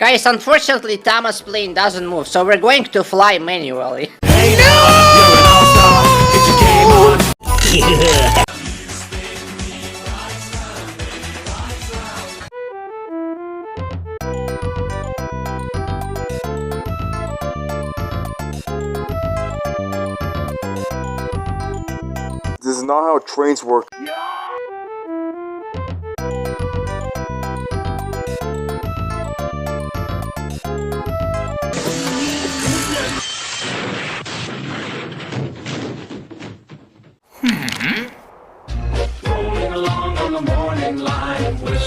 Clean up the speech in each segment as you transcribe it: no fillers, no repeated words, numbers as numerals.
Guys, unfortunately Thomas' plane doesn't move, so we're going to fly manually. Hey now, you're an all-star. Get your game on. This is not how trains work. Rolling along on the morning line with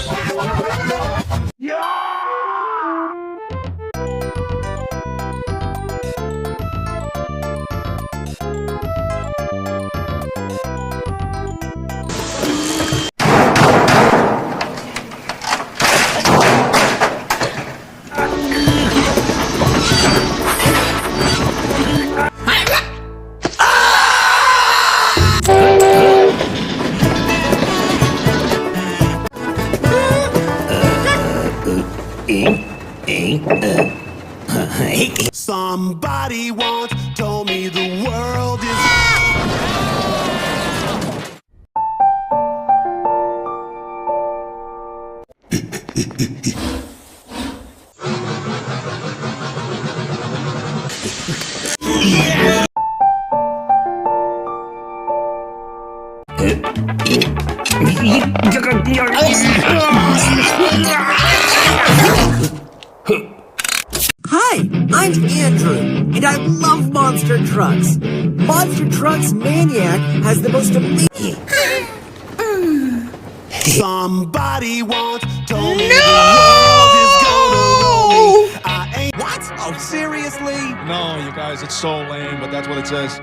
somebody once told me the world is Hi, I'm Andrew, and I love monster trucks. Monster Trucks Maniac has the most amazing... somebody once told me the world is gonna roll me. I ain't What? Oh, seriously? No, you guys, it's so lame, but that's what it says.